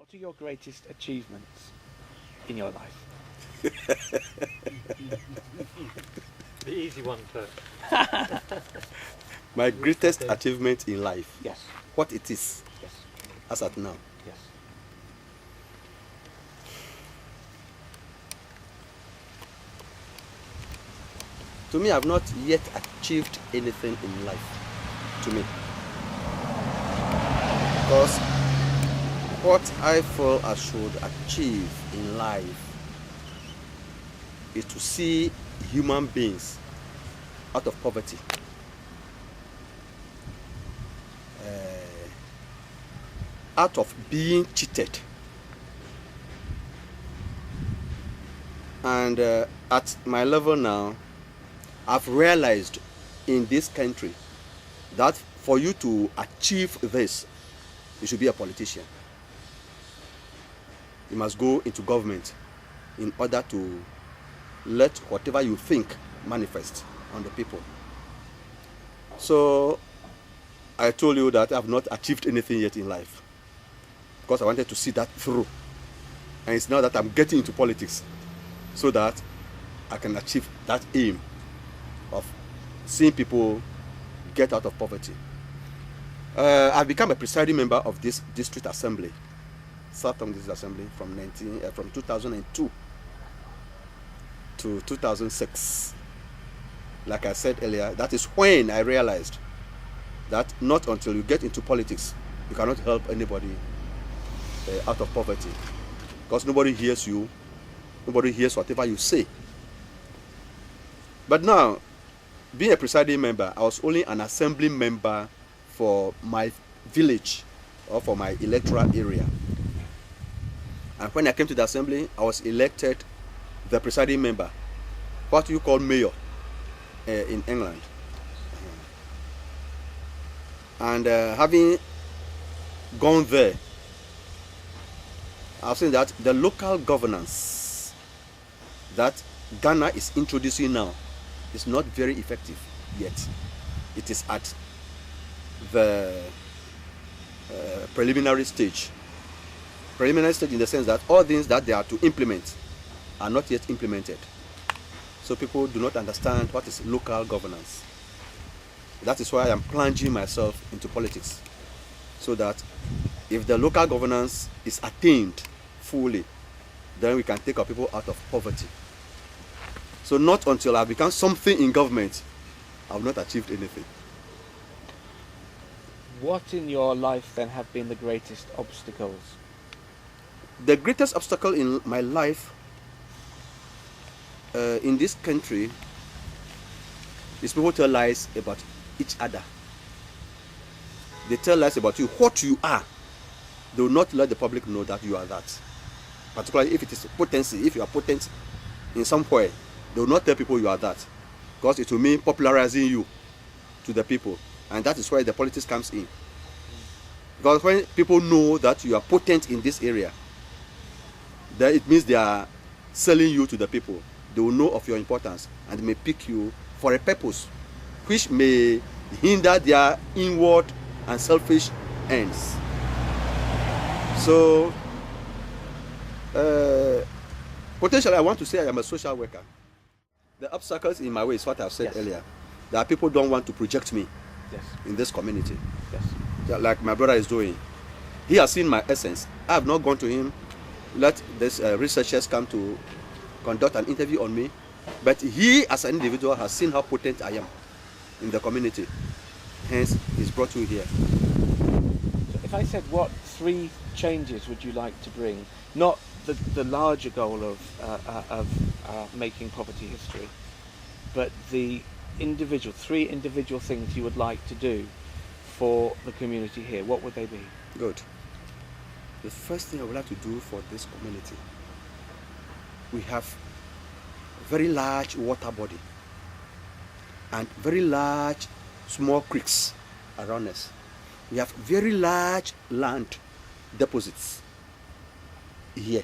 What are your greatest achievements in your life? The easy one first. My greatest achievement in life. Yes. What it is, Yes. as at now. Yes. To me, I've not yet achieved anything in life. To me. Because what I feel I should achieve in life is to see human beings out of poverty. Out of being cheated. And at my level now, I've realized in this country that for you to achieve this, you should be a politician. You must go into government in order to let whatever you think manifest on the people. So I told you that I've not achieved anything yet in life because I wanted to see that through. And it's now that I'm getting into politics so that I can achieve that aim of seeing people get out of poverty. I've become a presiding member of this district assembly, Southern District Assembly, from 2002 to 2006. Like I said earlier, that is when I realized that not until you get into politics, you cannot help anybody out of poverty, because nobody hears you, nobody hears whatever you say. But now, being a presiding member, I was only an assembly member for my village or for my electoral area. And when I came to the assembly, I was elected the presiding member, what you call mayor in England. And having gone there, I've seen that the local governance that Ghana is introducing now is not very effective yet. It is at the preliminary stage. Preliminary stage in the sense that all things that they are to implement are not yet implemented. So people do not understand what is local governance. That is why I'm plunging myself into politics, so that if the local governance is attained fully, then we can take our people out of poverty. So not until I've become something in government, I've not achieved anything. What in your life then have been the greatest obstacles? The greatest obstacle in my life in this country is people tell lies about each other. They tell lies about you, what you are. They will not let the public know that you are that. Particularly if it is potency, if you are potent in some way, they will not tell people you are that, because it will mean popularizing you to the people, and that is where the politics comes in. Because when people know that you are potent in this area, then it means they are selling you to the people. They will know of your importance and they may pick you for a purpose which may hinder their inward and selfish ends. So potentially I want to say I am a social worker. The obstacles in my way is what I've said earlier. That people don't want to project me in this community. Like my brother is doing. He has seen my essence. I have not gone to him, let these researchers come to conduct an interview on me, but he as an individual has seen how potent I am in the community. Hence, he's brought you here. So if I said, what 3 changes would you like to bring? Not the larger goal of making poverty history, but the 3 individual things you would like to do for the community here. What would they be? Good. The first thing I would like to do for this community, we have a very large water body and very large small creeks around us. We have very large land deposits here.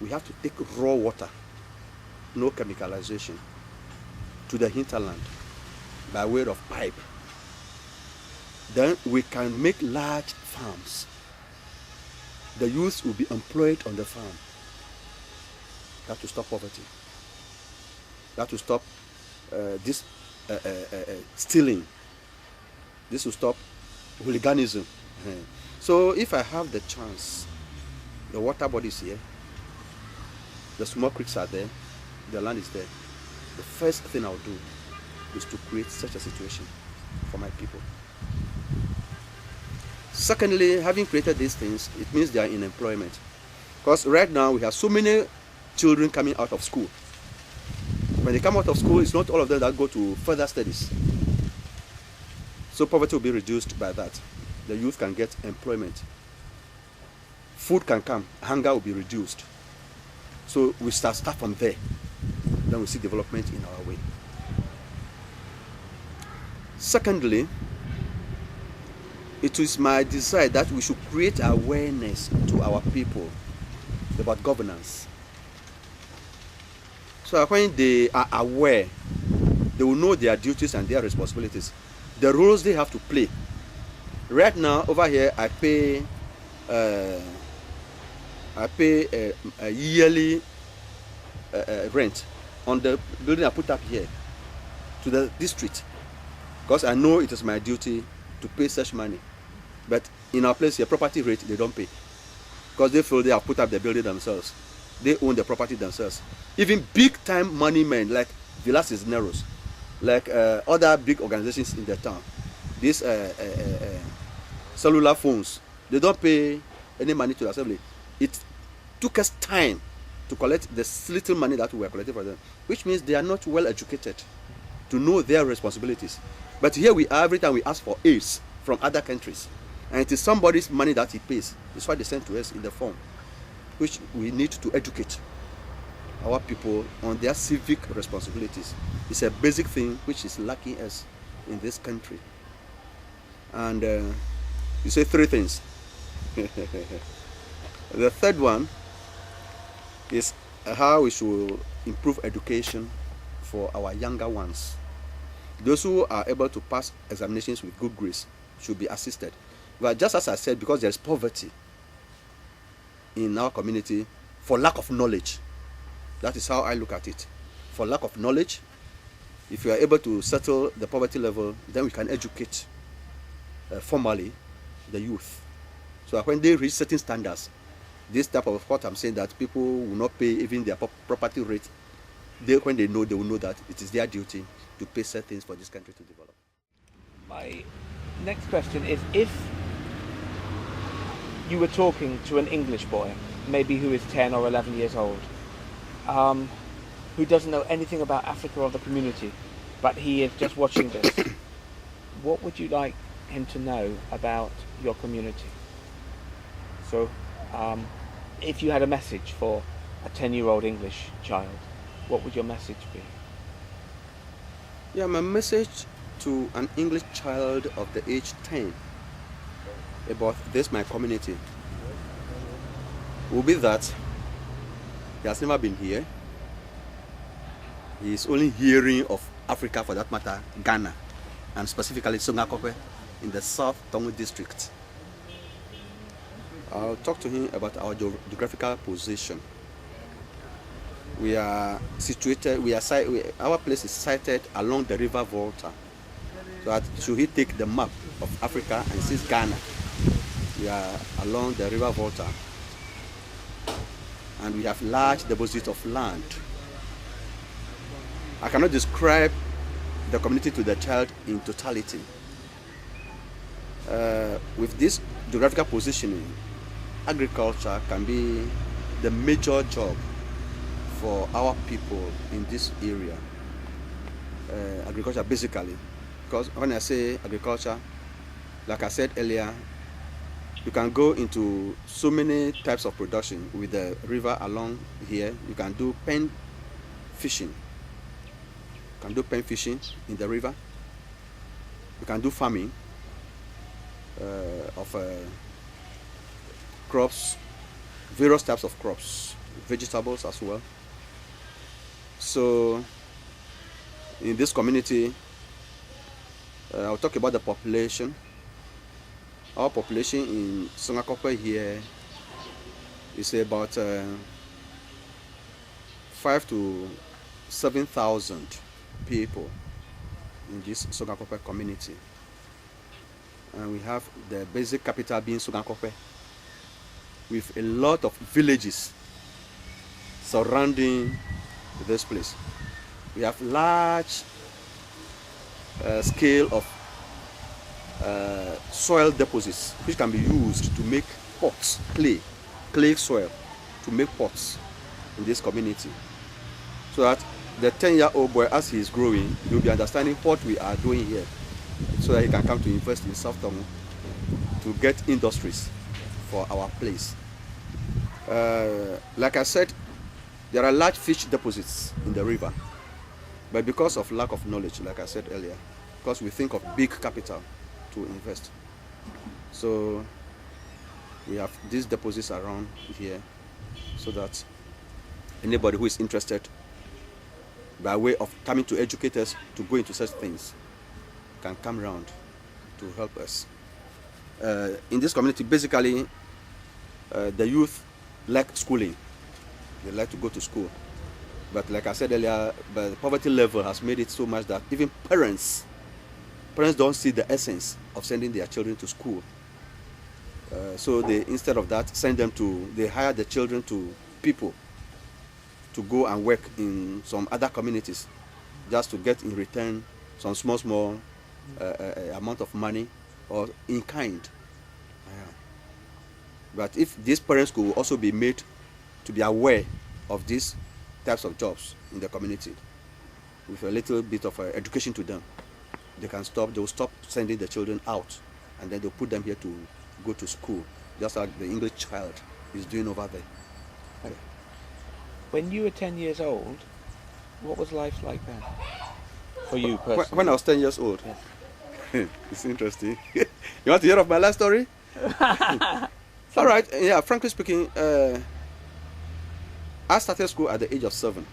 We have to take raw water, no chemicalization, to the hinterland by way of pipe. Then we can make large farms the youth will be employed on the farm. That will stop poverty. That will stop this stealing. This will stop hooliganism. So if I have the chance, the water bodies here, the small creeks are there, the land is there, the first thing I'll do is to create such a situation for my people. Secondly, having created these things, it means they are in employment. Because right now we have so many children coming out of school. When they come out of school, it's not all of them that go to further studies. So poverty will be reduced by that. The youth can get employment. Food can come, hunger will be reduced. So we start from there. Then we see development in our way. Secondly, it is my desire that we should create awareness to our people about governance. So when they are aware, they will know their duties and their responsibilities, the roles they have to play. Right now, over here, I pay a yearly rent on the building I put up here to the district, because I know it is my duty to pay such money. But in our place here, property rate, they don't pay, because they feel they have put up the building themselves. They own the property themselves. Even big time money men like Villas Cisneros, like other big organizations in the town, these cellular phones, they don't pay any money to the assembly. It took us time to collect the little money that we were collecting for them, which means they are not well educated to know their responsibilities. But here we are, every time we ask for aids from other countries, and it is somebody's money that he pays. That's why they send to us in the form, which we need to educate our people on their civic responsibilities. It's a basic thing which is lacking us in this country. And you say three things. The third one is how we should improve education for our younger ones. Those who are able to pass examinations with good grades should be assisted. But just as I said, because there's poverty in our community for lack of knowledge, that is how I look at it. For lack of knowledge, if you are able to settle the poverty level, then we can educate formally the youth. So that when they reach certain standards, this type of what I'm saying, that people will not pay even their property rate, when they will know that it is their duty to pay certain things for this country to develop. My next question is, if you were talking to an English boy, maybe who is 10 or 11 years old, who doesn't know anything about Africa or the community, but he is just watching this, what would you like him to know about your community? So, if you had a message for a 10-year-old English child, what would your message be? Yeah, my message to an English child of the age 10 about this, my community, will be that he has never been here. He is only hearing of Africa, for that matter, Ghana, and specifically Songakope in the South Tongu district. I'll talk to him about our geographical position. We are situated, our place is sited along the river Volta. So that should he take the map of Africa and sees Ghana, we are along the river Volta. And we have large deposits of land. I cannot describe the community to the child in totality. With this geographical positioning, agriculture can be the major job for our people in this area. Agriculture basically, because when I say agriculture, like I said earlier, you can go into so many types of production with the river along here. You can do pen fishing. You can do pen fishing in the river. You can do farming of crops, various types of crops, vegetables as well. So in this community, I'll talk about the population. Our population in Songakope here It's about 5 to 7,000 people in this Sogakope community. And we have the basic capital being Sogakope, with a lot of villages surrounding this place. We have large scale of soil deposits which can be used to make pots, clay soil, to make pots in this community, so that the 10-year-old boy, as he is growing, he will be understanding what we are doing here, so that he can come to invest in South Tongu to get industries for our place. Like I said, there are large fish deposits in the river, but because of lack of knowledge, like I said earlier, because we think of big capital to invest, so we have these deposits around here, so that anybody who is interested, by way of coming to educate us to go into such things, can come around to help us. In this community, basically, the youth like schooling. They like to go to school. But like I said earlier, the poverty level has made it so much that even parents don't see the essence of sending their children to school. So they, instead of that, they hire the children to people to go and work in some other communities, just to get in return some small amount of money or in kind. But if these parents could also be made to be aware of these types of jobs in the community, with a little bit of education to them, they will stop sending the children out, and then they'll put them here to go to school, just like the English child is doing over there. Okay. When you were 10 years old, what was life like then? For you personally? When I was 10 years old? Yes. It's interesting. You want to hear of my life story? All right, yeah, frankly speaking, I started school at the age of 7.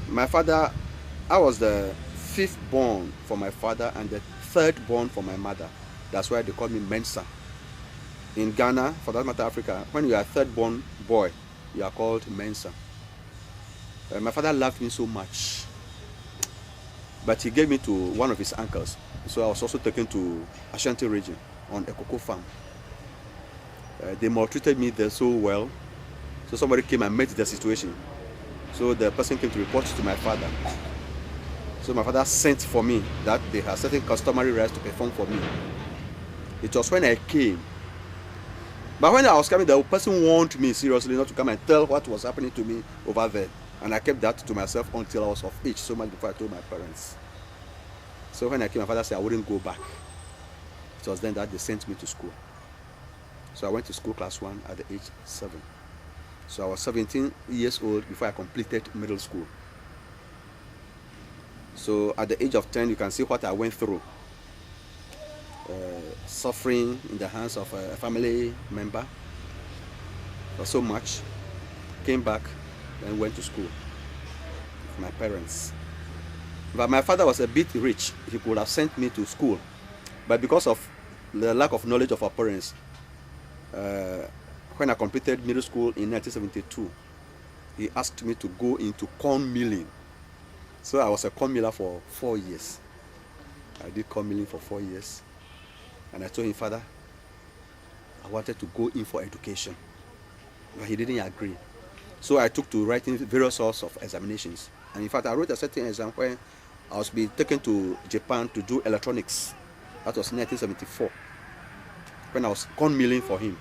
My father, I was the 5th born for my father and the 3rd born for my mother. That's why they call me Mensa. In Ghana, for that matter Africa, when you are a 3rd born boy, you are called Mensa. My father loved me so much, but he gave me to one of his uncles. So I was also taken to Ashanti region on a cocoa farm. They maltreated me there so well. So somebody came and met the situation. So the person came to report to my father. So my father sent for me that they had certain customary rites to perform for me. It was when I came. But when I was coming, the person warned me seriously not to come and tell what was happening to me over there. And I kept that to myself until I was of age, so much before I told my parents. So when I came, my father said I wouldn't go back. It was then that they sent me to school. So I went to school class 1 at the age 7. So I was 17 years old before I completed middle school. So at the age of 10, you can see what I went through. Suffering in the hands of a family member for so much. Came back and went to school with my parents. But my father was a bit rich. He could have sent me to school. But because of the lack of knowledge of our parents, when I completed middle school in 1972, he asked me to go into corn milling. So I was a corn miller for 4 years. I did corn milling for 4 years. And I told him, Father, I wanted to go in for education. But he didn't agree. So I took to writing various sorts of examinations. And in fact, I wrote a certain exam where I was being taken to Japan to do electronics. That was 1974, when I was corn milling for him.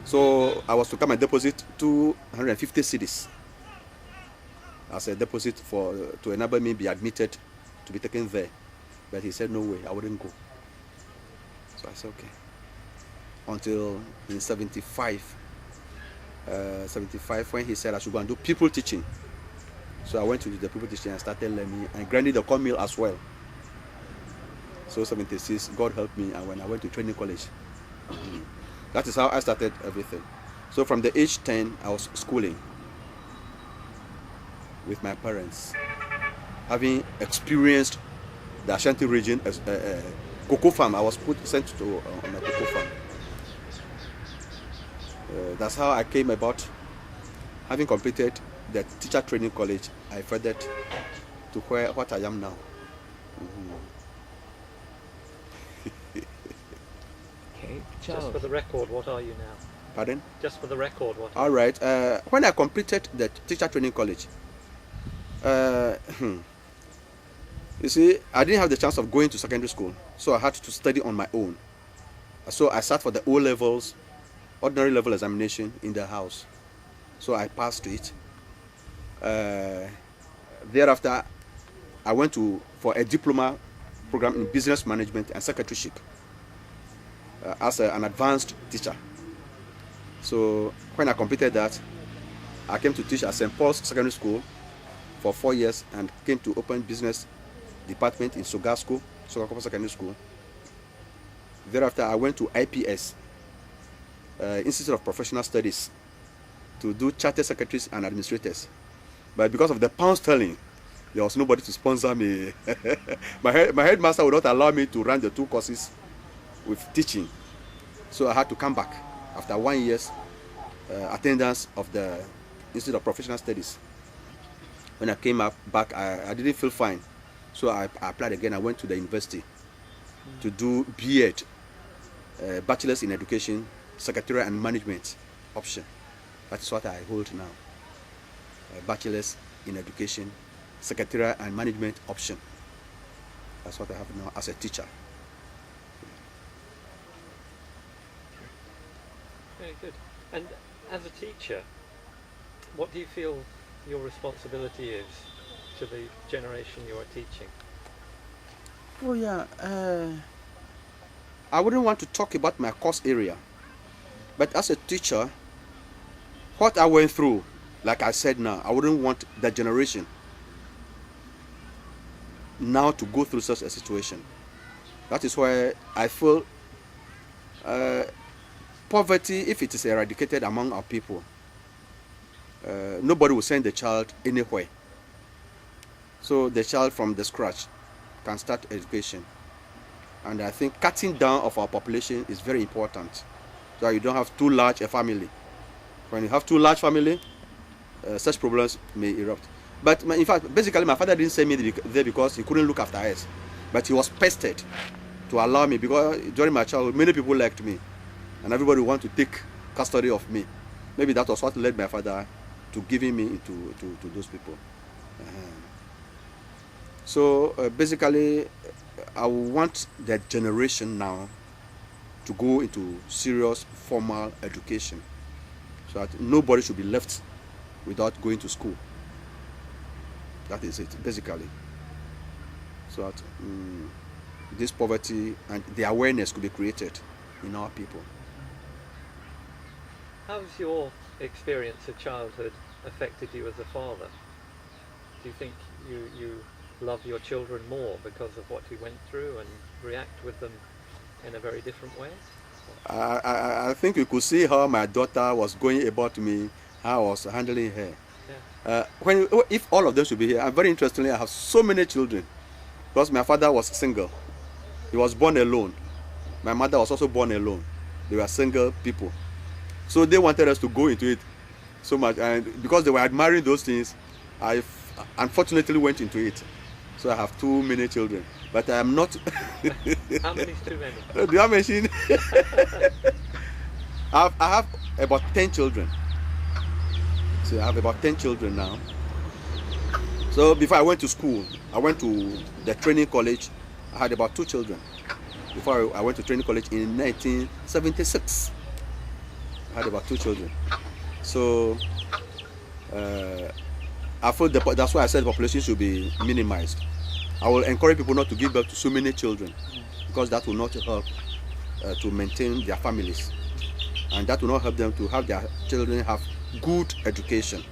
So I was to come and deposit 250 cedis as a deposit to enable me be admitted to be taken there. But he said, no way, I wouldn't go. So I said, okay. Until in 75, when he said I should go and do people teaching. So I went to do the people teaching and started learning and grinding the corn mill as well. So 76, God helped me, and when I went to training college, that is how I started everything. So from the age 10, I was schooling with my parents, having experienced the Ashanti region as a cocoa farm. I was sent to on a cocoa farm. That's how I came about. Having completed the teacher training college, I furthered to what I am now. Okay, Just Charles. for the record, what are you now? Pardon? Just for the record, what are All right. When I completed the teacher training college, you see, I didn't have the chance of going to secondary school, so I had to study on my own. So I sat for the O levels, ordinary level examination in the house. So I passed it. Thereafter, I went for a diploma program in business management and secretaryship as an advanced teacher. So when I completed that, I came to teach at St. Paul's Secondary School for 4 years and came to open business department in Sogasco Secondary School. Thereafter, I went to IPS, Institute of Professional Studies, to do chartered secretaries and administrators. But because of the pound sterling, there was nobody to sponsor me. my headmaster would not allow me to run the 2 courses with teaching. So I had to come back after 1 year's attendance of the Institute of Professional Studies. When I came back, I didn't feel fine. So I applied again. I went to the university to do B.Ed, Bachelor's in Education, Secretarial and Management option. That is what I hold now. Bachelor's in Education, Secretarial and Management option. That's what I have now as a teacher. Very good. And as a teacher, what do you feel your responsibility is to the generation you are teaching? Oh yeah, I wouldn't want to talk about my course area, but as a teacher, what I went through, like I said now, I wouldn't want the generation now to go through such a situation. That is why I feel poverty, if it is eradicated among our people, nobody will send the child anywhere. So the child from the scratch can start education. And I think cutting down of our population is very important, so you don't have too large a family. When you have too large family, such problems may erupt. But in fact, basically my father didn't send me there because he couldn't look after us, but he was pestered to allow me, because during my childhood many people liked me and everybody wanted to take custody of me. Maybe that was what led my father to giving me to those people. So basically, I want the generation now to go into serious formal education, so that nobody should be left without going to school. That is it, basically. So that this poverty and the awareness could be created in our people. How's your experience of childhood affected you as a father? Do you think you love your children more because of what you went through and react with them in a very different way? I think you could see how my daughter was going about me, how I was handling her. Yeah. If all of them should be here, and very interestingly, I have so many children because my father was single. He was born alone. My mother was also born alone. They were single people. So they wanted us to go into it so much, and because they were admiring those things, I unfortunately went into it. So I have too many children, but I am not. How many is too many? Do you have a machine? I have about 10 children. So I have about 10 children now. So before I went to school, I went to the training college. I had about 2 children. Before I went to training college in 1976, I had about 2 children. So I feel that's why I said the population should be minimized. I will encourage people not to give birth to so many children, because that will not help to maintain their families, and that will not help them to have their children have good education.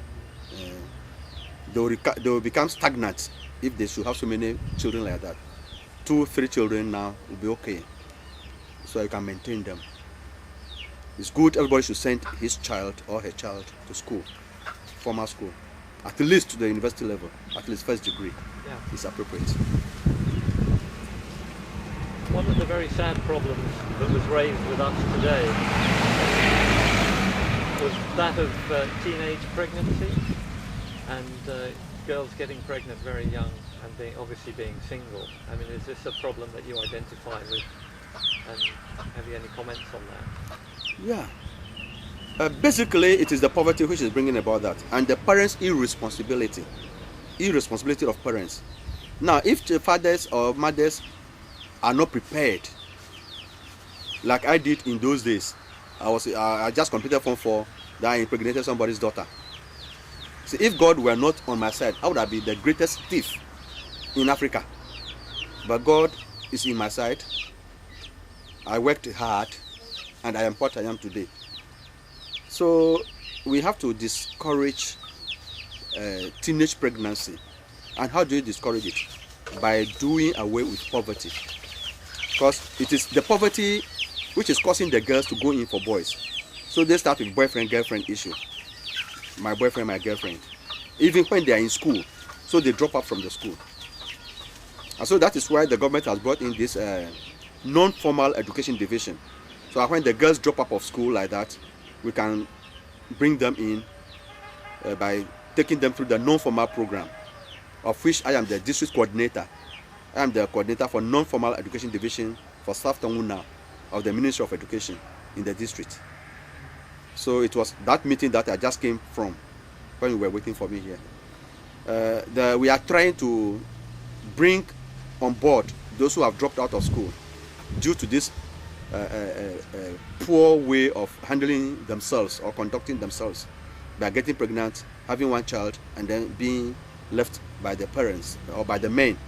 They will become stagnant if they should have so many children like that. 2, 3 children now will be okay, so you can maintain them. It's good everybody should send his child or her child to school, formal school, at least to the university level, at least first degree. Yeah. Is appropriate. One of the very sad problems that was raised with us today was that of teenage pregnancy and girls getting pregnant very young and obviously being single. I mean, is this a problem that you identify with? And have you any comments on that? Yeah. Basically, it is the poverty which is bringing about that, and the parents' irresponsibility of parents. Now, if the fathers or mothers are not prepared, like I did in those days, I just completed Form 4, that I impregnated somebody's daughter. So if God were not on my side, I would have been the greatest thief in Africa. But God is in my side. I worked hard, and I am what I am today. So we have to discourage teenage pregnancy. And how do you discourage it? By doing away with poverty. Because it is the poverty which is causing the girls to go in for boys. So they start with boyfriend-girlfriend issue. My boyfriend, my girlfriend. Even when they are in school, so they drop out from the school. And so that is why the government has brought in this non-formal education division. So when the girls drop out of school like that, we can bring them in by taking them through the non-formal program, of which I am the district coordinator. I am the coordinator for non-formal education division for South Tongu now of the Ministry of Education in the district. So it was that meeting that I just came from when you were waiting for me here. We are trying to bring on board those who have dropped out of school due to this poor way of handling themselves or conducting themselves by getting pregnant, having one child, and then being left by the parents or by the men.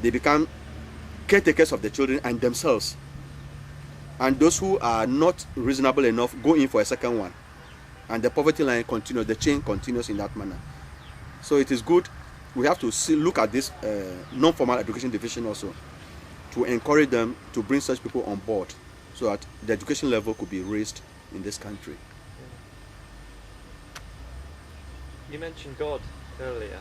They become caretakers of the children and themselves. And those who are not reasonable enough go in for a second one. And the poverty line continues, the chain continues in that manner. So it is good. We have to look at this non-formal education division also to encourage them to bring such people on board so that the education level could be raised in this country. Yeah. You mentioned God earlier.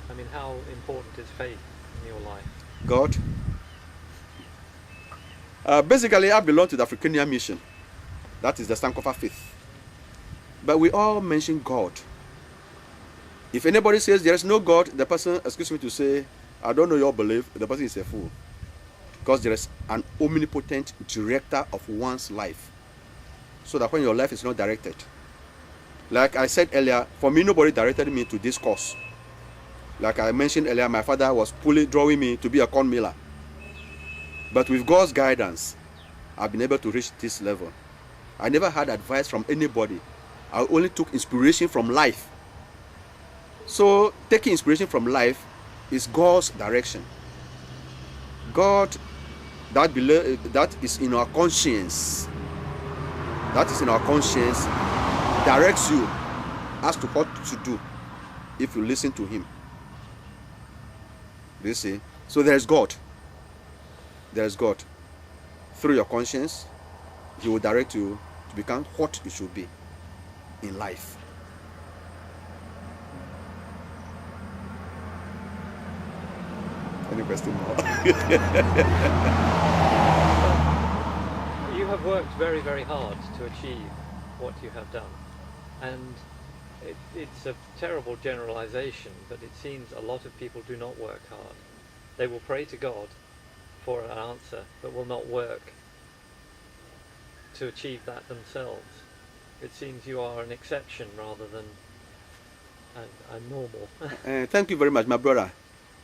I mean, how important is faith in your life? God? Basically, I belong to the Africanian mission. That is the Sankofa faith. But we all mention God. If anybody says there is no God, the person, excuse me to say, I don't know your belief, the person is a fool. Because there is an omnipotent director of one's life. So that when your life is not directed. Like I said earlier, for me, nobody directed me to this course. Like I mentioned earlier, my father was drawing me to be a corn miller. But with God's guidance, I've been able to reach this level. I never had advice from anybody. I only took inspiration from life. So taking inspiration from life is God's direction. God, that is in our conscience. That is in our conscience, directs you as to what to do if you listen to Him. Do you see? So there is God. There is God. Through your conscience, He will direct you to become what you should be in life. Any question more? You have worked very, very hard to achieve what you have done. And it's a terrible generalization, but it seems a lot of people do not work hard. They will pray to God for an answer, but will not work to achieve that themselves. It seems you are an exception rather than a normal. Thank you very much, my brother.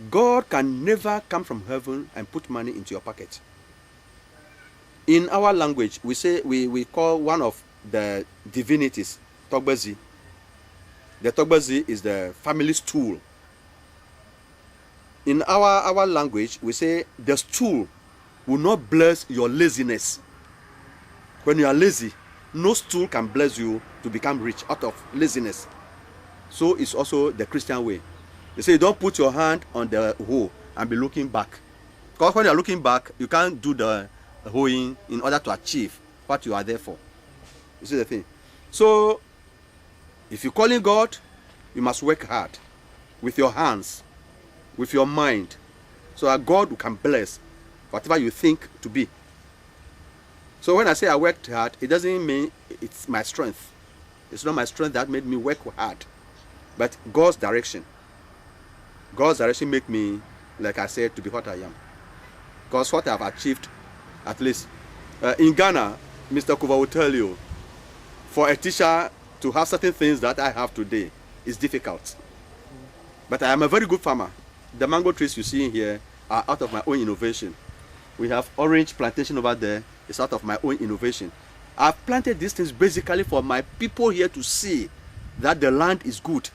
God can never come from heaven and put money into your pocket. In our language, we call one of the divinities Togbazi. The Togbazi is the family stool. In our language, we say the stool will not bless your laziness. When you are lazy, no stool can bless you to become rich out of laziness. So it's also the Christian way. They say don't put your hand on the hoe and be looking back. Because when you are looking back, you can't do the hoeing in order to achieve what you are there for. You see the thing? So, if you're calling God, you must work hard with your hands, with your mind, so that God can bless whatever you think to be. So when I say I worked hard, it doesn't mean it's my strength. It's not my strength that made me work hard, but God's direction. God's direction make me, like I said, to be what I am. Because what I've achieved, at least in Ghana, Mr. Kuva will tell you, for a teacher to have certain things that I have today is difficult. But I am a very good farmer. The mango trees you see here are out of my own innovation. We have orange plantation over there. It's out of my own innovation. I've planted these things basically for my people here to see that the land is good.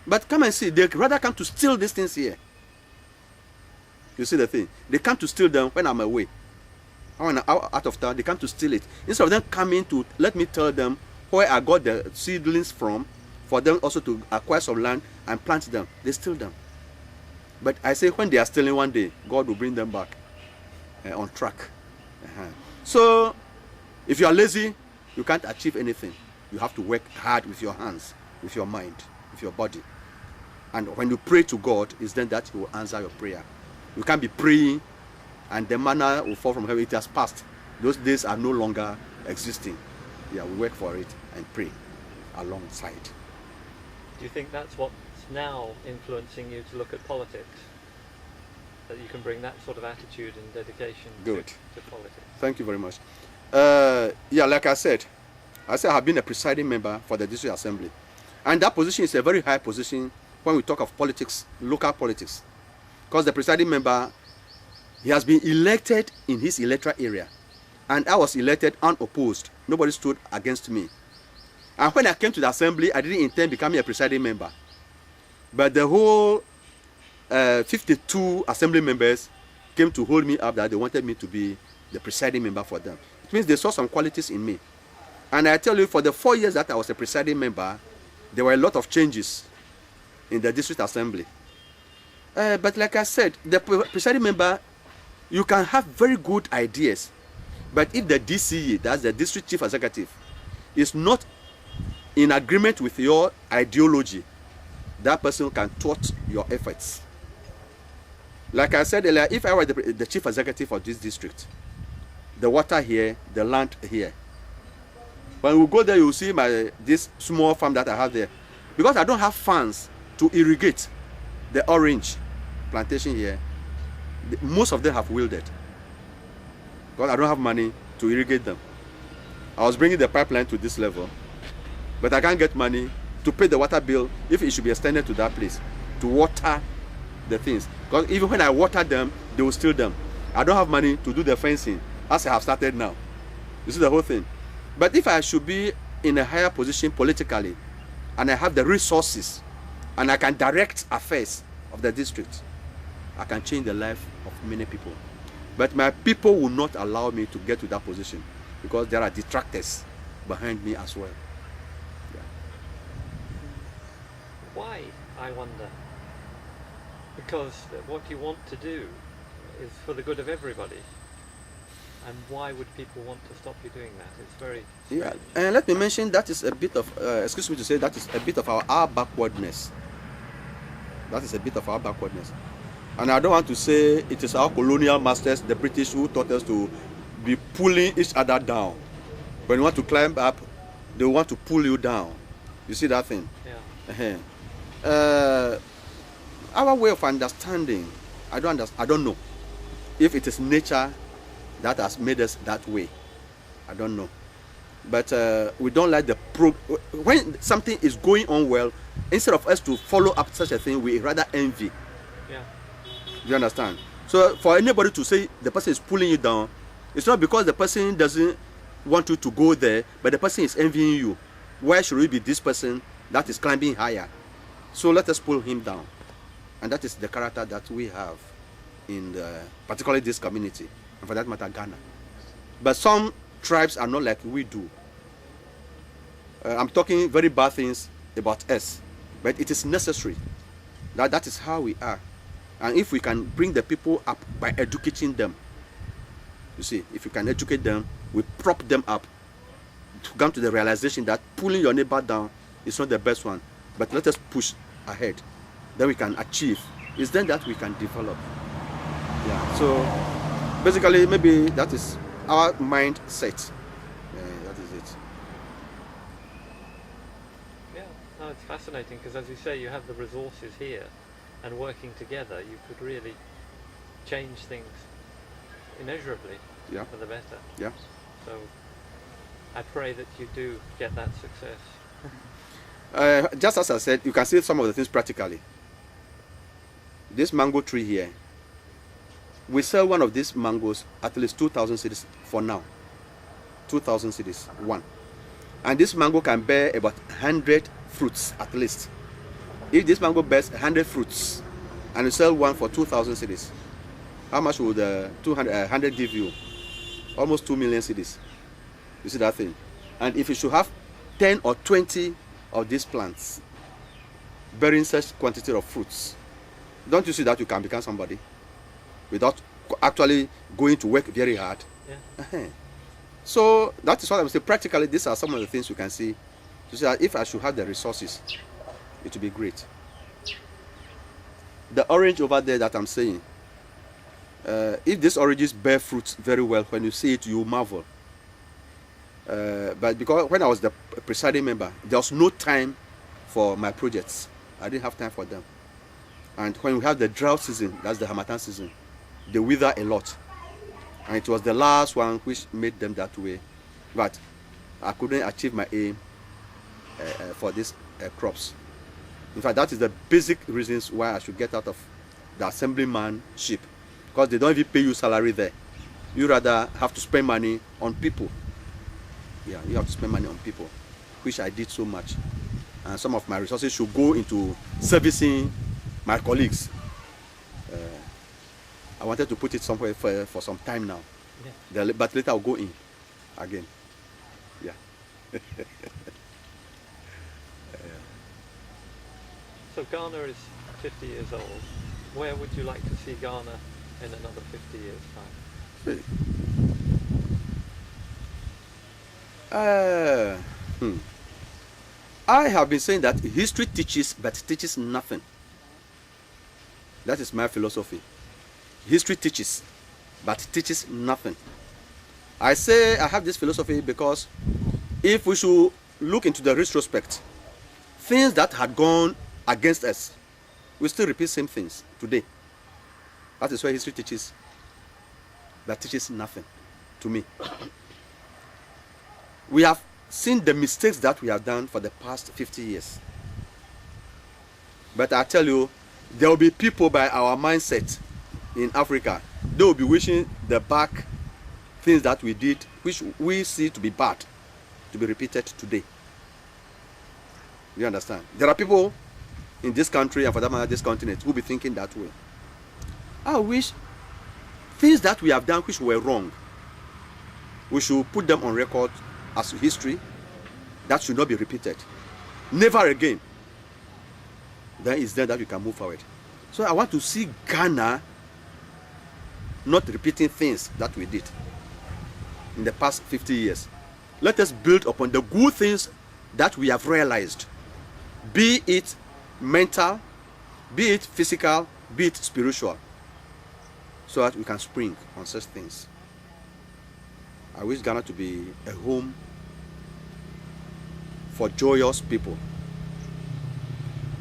But come and see, they rather come to steal these things here. You see the thing? They come to steal them when I'm away. When I'm out of town, they come to steal it. Instead of them coming to let me tell them where I got the seedlings from, for them also to acquire some land and plant them, they steal them. But I say when they are stealing one day, God will bring them back on track. So, if you are lazy, you can't achieve anything. You have to work hard with your hands, with your mind, with your body. And when you pray to God, it's then that He will answer your prayer. You can't be praying and the manna will fall from heaven. It has passed. Those days are no longer existing. Yeah, we work for it and pray alongside. Do you think that's what's now influencing you to look at politics? That you can bring that sort of attitude and dedication to politics? Thank you very much. Yeah, like I said I have been a presiding member for the district assembly. And that position is a very high position when we talk of politics, local politics. Because the presiding member, he has been elected in his electoral area. And I was elected unopposed. Nobody stood against me. And when I came to the assembly, I didn't intend becoming a presiding member. But the whole 52 assembly members came to hold me up that they wanted me to be the presiding member for them. It means they saw some qualities in me. And I tell you, for the 4 years that I was a presiding member, there were a lot of changes in the district assembly. But like I said, the presiding member, you can have very good ideas. But if the DCE, that's the district chief executive, is not in agreement with your ideology, that person can thwart your efforts. Like I said earlier, if I were the chief executive of this district, the water here, the land here, when we go there, you will see this small farm that I have there. Because I don't have funds to irrigate the orange plantation here, most of them have wilted. Because I don't have money to irrigate them. I was bringing the pipeline to this level, but I can't get money to pay the water bill if it should be extended to that place, to water the things. Because even when I water them, they will steal them. I don't have money to do the fencing, as I have started now. You see the whole thing. But if I should be in a higher position politically, and I have the resources, and I can direct affairs of the district, I can change the life of many people. But my people will not allow me to get to that position, because there are detractors behind me as well. Yeah. Why, I wonder? Because what you want to do is for the good of everybody. And why would people want to stop you doing that? It's very strange. Yeah, and let me mention that is a bit of, excuse me to say, that is a bit of our backwardness. That is a bit of our backwardness. And I don't want to say it is our colonial masters, the British, who taught us to be pulling each other down. When you want to climb up, they want to pull you down. You see that thing? Yeah. Our way of understanding, I don't know if it is nature that has made us that way. I don't know. But we don't like when something is going on well, instead of us to follow up such a thing, we rather envy. Yeah. You understand? So for anybody to say the person is pulling you down, it's not because the person doesn't want you to go there, but the person is envying you. Why should it be this person that is climbing higher? So let us pull him down. And that is the character that we have in particularly this community, and for that matter, Ghana. But some tribes are not like we do. I'm talking very bad things about us, but it is necessary. That is how we are. And if we can bring the people up by educating them, you see, if you can educate them, we prop them up to come to the realization that pulling your neighbor down is not the best one, but let us push ahead. Then we can achieve. It's then that we can develop. Yeah. So basically, maybe that is our mindset. That is it. it's fascinating because, as you say, you have the resources here, and working together, you could really change things immeasurably Yeah. for the better. Yeah. So I pray that you do get that success. Just as I said, you can see some of the things practically. This mango tree here, we sell one of these mangoes at least 2,000 cedis for now. 2,000 cedis, one. And this mango can bear about 100 fruits at least. If this mango bears 100 fruits and you sell one for 2,000 cedis, how much would 100 give you? Almost 2 million cedis. You see that thing? And if you should have 10 or 20 of these plants bearing such quantity of fruits, don't you see that you can become somebody without actually going to work very hard? Yeah. So that is what I'm saying. Practically, these are some of the things you can see. To see that if I should have the resources, it would be great. The orange over there that I'm saying, if these oranges bear fruits very well, when you see it, you marvel. But because when I was the presiding member, there was no time for my projects. I didn't have time for them. And when we have the drought season, that's the Harmattan season, they wither a lot. And it was the last one which made them that way. But I couldn't achieve my aim for these crops. In fact, that is the basic reasons why I should get out of the assemblymanship. Because they don't even pay you salary there. You rather have to spend money on people. Yeah, you have to spend money on people, which I did so much. And some of my resources should go into servicing my colleagues. I wanted to put it somewhere for some time now. Yeah. But later I'll go in again. Yeah. So Ghana is 50 years old. Where would you like to see Ghana in another 50 years' time? I have been saying that history teaches, but teaches nothing. That is my philosophy. History teaches, but teaches nothing. I say I have this philosophy because if we should look into the retrospect, things that had gone against us, we still repeat same things today. That is why history teaches, but teaches nothing to me. We have seen the mistakes that we have done for the past 50 years. But I tell you, there will be people by our mindset in Africa, they will be wishing the back things that we did, which we see to be bad, to be repeated today. You understand? There are people in this country, and for that matter this continent, who will be thinking that way. I wish things that we have done which were wrong, we should put them on record as history. That should not be repeated. Never again. Then it's then that we can move forward. So I want to see Ghana not repeating things that we did in the past 50 years. Let us build upon the good things that we have realized, be it mental, be it physical, be it spiritual, so that we can spring on such things. I wish Ghana to be a home for joyous people,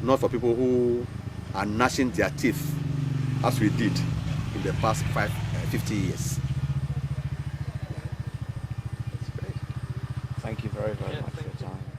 not for people who are gnashing their teeth as we did in the past 50 years. That's great. Thank you very, very Yeah, much for thank your you. time.